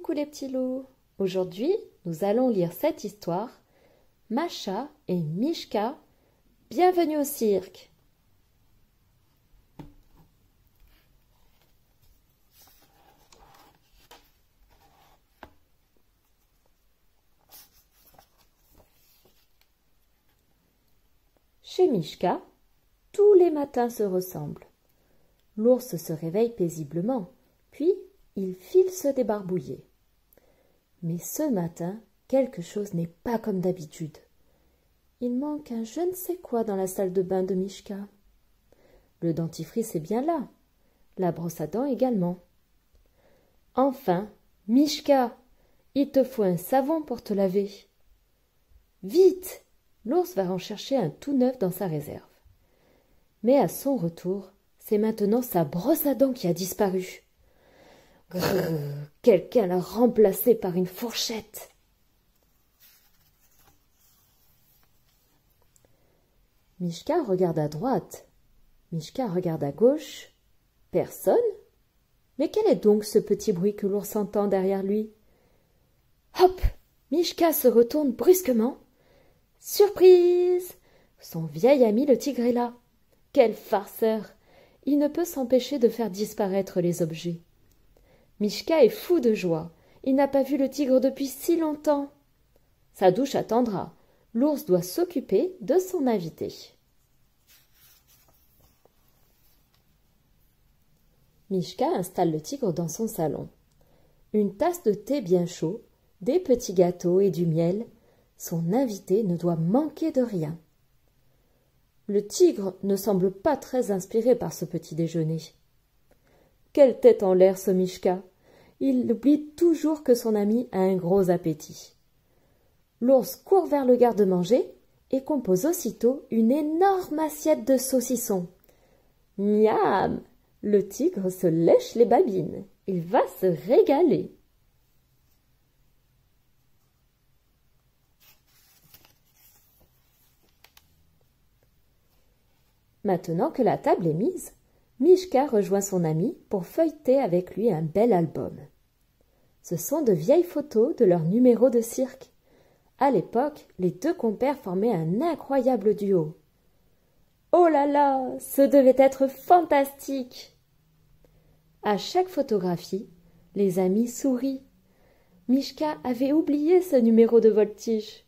Coucou les petits loups. Aujourd'hui, nous allons lire cette histoire. Masha et Mishka, bienvenue au cirque. Chez Mishka, tous les matins se ressemblent. L'ours se réveille paisiblement, puis il file se débarbouiller. Mais ce matin, quelque chose n'est pas comme d'habitude. Il manque un je ne sais quoi dans la salle de bain de Mishka. Le dentifrice est bien là, la brosse à dents également. Enfin, Mishka, il te faut un savon pour te laver. Vite! L'ours va en chercher un tout neuf dans sa réserve. Mais à son retour, c'est maintenant sa brosse à dents qui a disparu. Grrr, quelqu'un l'a remplacée par une fourchette. Mishka regarde à droite. Mishka regarde à gauche. Personne? Mais quel est donc ce petit bruit que l'ours entend derrière lui? Hop! Mishka se retourne brusquement. Surprise! Son vieil ami le tigre est là. Quel farceur! Il ne peut s'empêcher de faire disparaître les objets. Mishka est fou de joie. Il n'a pas vu le tigre depuis si longtemps. Sa douche attendra. L'ours doit s'occuper de son invité. Mishka installe le tigre dans son salon. Une tasse de thé bien chaud, des petits gâteaux et du miel. Son invité ne doit manquer de rien. Le tigre ne semble pas très inspiré par ce petit déjeuner. Quelle tête en l'air ce Mishka! Il oublie toujours que son ami a un gros appétit. L'ours court vers le garde-manger et compose aussitôt une énorme assiette de saucissons. Miam! Le tigre se lèche les babines. Il va se régaler. Maintenant que la table est mise, Mishka rejoint son ami pour feuilleter avec lui un bel album. Ce sont de vieilles photos de leurs numéros de cirque. À l'époque, les deux compères formaient un incroyable duo. Oh là là, ce devait être fantastique! À chaque photographie, les amis sourient. Mishka avait oublié ce numéro de voltige.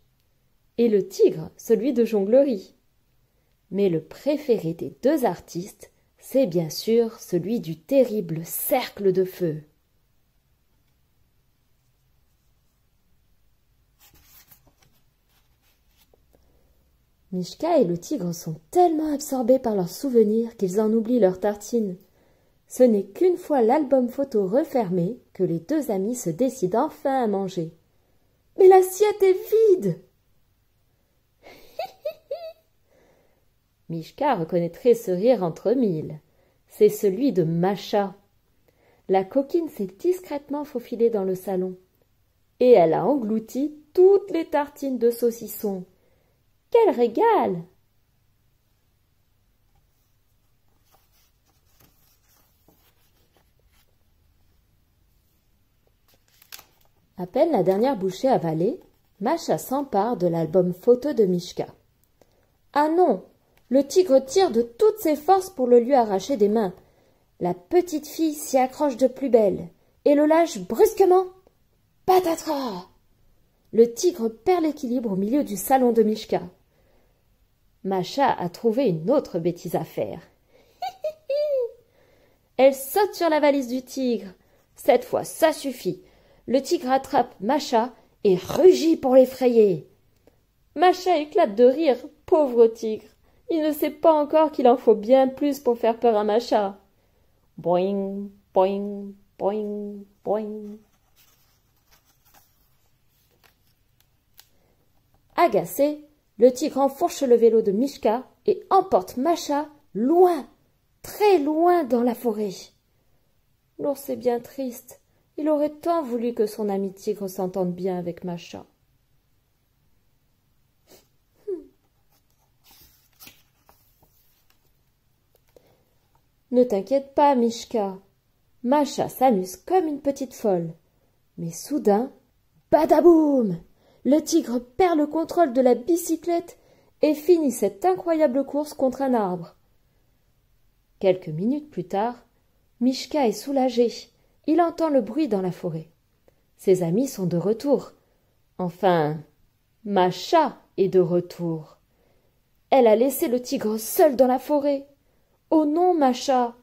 Et le tigre, celui de jonglerie. Mais le préféré des deux artistes, c'est bien sûr celui du terrible cercle de feu. Mishka et le tigre sont tellement absorbés par leurs souvenirs qu'ils en oublient leurs tartines. Ce n'est qu'une fois l'album photo refermé que les deux amis se décident enfin à manger. Mais l'assiette est vide! Mishka reconnaîtrait ce rire entre mille. C'est celui de Masha. La coquine s'est discrètement faufilée dans le salon. Et elle a englouti toutes les tartines de saucisson. Quel régal! À peine la dernière bouchée avalée, Masha s'empare de l'album photo de Mishka. Ah non! Le tigre tire de toutes ses forces pour le lui arracher des mains. La petite fille s'y accroche de plus belle et le lâche brusquement. Patatras! Le tigre perd l'équilibre au milieu du salon de Mishka. Masha a trouvé une autre bêtise à faire. Elle saute sur la valise du tigre. Cette fois, ça suffit. Le tigre attrape Masha et rugit pour l'effrayer. Masha éclate de rire, pauvre tigre. Il ne sait pas encore qu'il en faut bien plus pour faire peur à Masha. Boing, boing, boing, boing. Agacé, le tigre enfourche le vélo de Mishka et emporte Masha loin, très loin dans la forêt. L'ours est bien triste. Il aurait tant voulu que son ami tigre s'entende bien avec Masha. Ne t'inquiète pas, Mishka. Masha s'amuse comme une petite folle. Mais soudain, badaboum! Le tigre perd le contrôle de la bicyclette et finit cette incroyable course contre un arbre. Quelques minutes plus tard, Mishka est soulagé. Il entend le bruit dans la forêt. Ses amis sont de retour. Enfin, Masha est de retour. Elle a laissé le tigre seul dans la forêt. Oh non, Masha!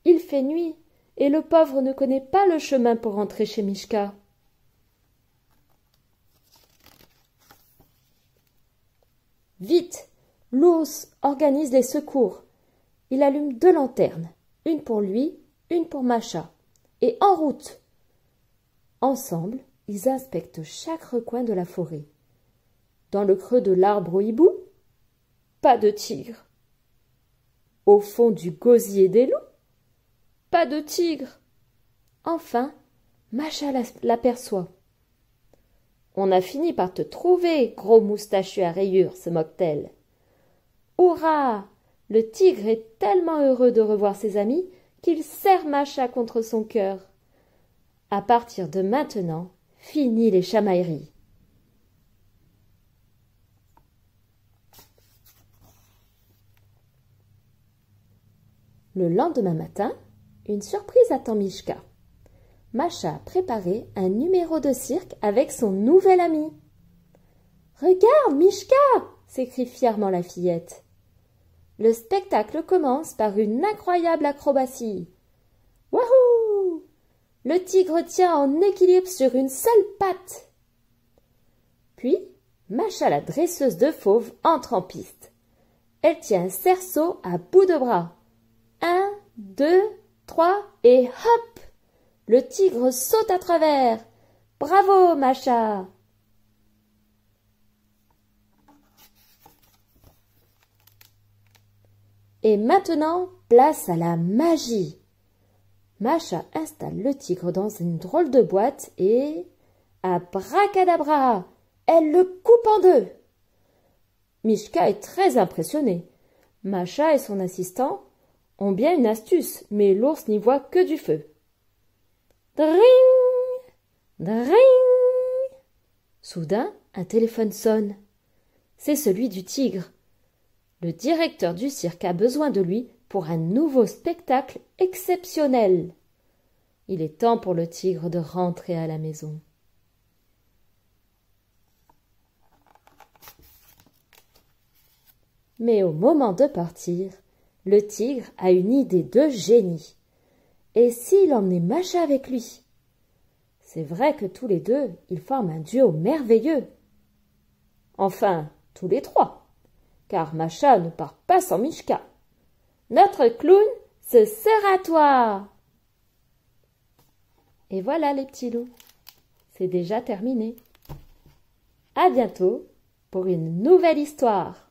Il fait nuit et le pauvre ne connaît pas le chemin pour rentrer chez Mishka. Vite! L'ours organise les secours. Il allume 2 lanternes, une pour lui, une pour Masha. Et en route! Ensemble, ils inspectent chaque recoin de la forêt. Dans le creux de l'arbre au hibou, pas de tigre. Au fond du gosier des loups, pas de tigre. Enfin, Masha l'aperçoit. « On a fini par te trouver, gros moustachu à rayures, se moque-t-elle. Hurrah! Le tigre est tellement heureux de revoir ses amis qu'il serre Masha contre son cœur. À partir de maintenant, fini les chamailleries. » Le lendemain matin, une surprise attend Mishka. Masha a préparé un numéro de cirque avec son nouvel ami. « Regarde, Mishka !» s'écrie fièrement la fillette. Le spectacle commence par une incroyable acrobatie. Wahou! Le tigre tient en équilibre sur une seule patte. Puis, Masha, la dresseuse de fauves, entre en piste. Elle tient un cerceau à bout de bras. 1, 2, 3 et hop! Le tigre saute à travers. Bravo, Masha! Et maintenant, place à la magie. Masha installe le tigre dans une drôle de boîte et... abracadabra! Elle le coupe en 2. Mishka est très impressionné. Masha et son assistant ont bien une astuce, mais l'ours n'y voit que du feu. Dring! Dring! Soudain, un téléphone sonne. C'est celui du tigre. Le directeur du cirque a besoin de lui pour un nouveau spectacle exceptionnel. Il est temps pour le tigre de rentrer à la maison. Mais au moment de partir, le tigre a une idée de génie. Et s'il emmenait Masha avec lui? C'est vrai que tous les deux, ils forment un duo merveilleux. Enfin, tous les 3, car Masha ne part pas sans Mishka. Notre clown, ce sera toi! Et voilà les petits loups, c'est déjà terminé. À bientôt pour une nouvelle histoire.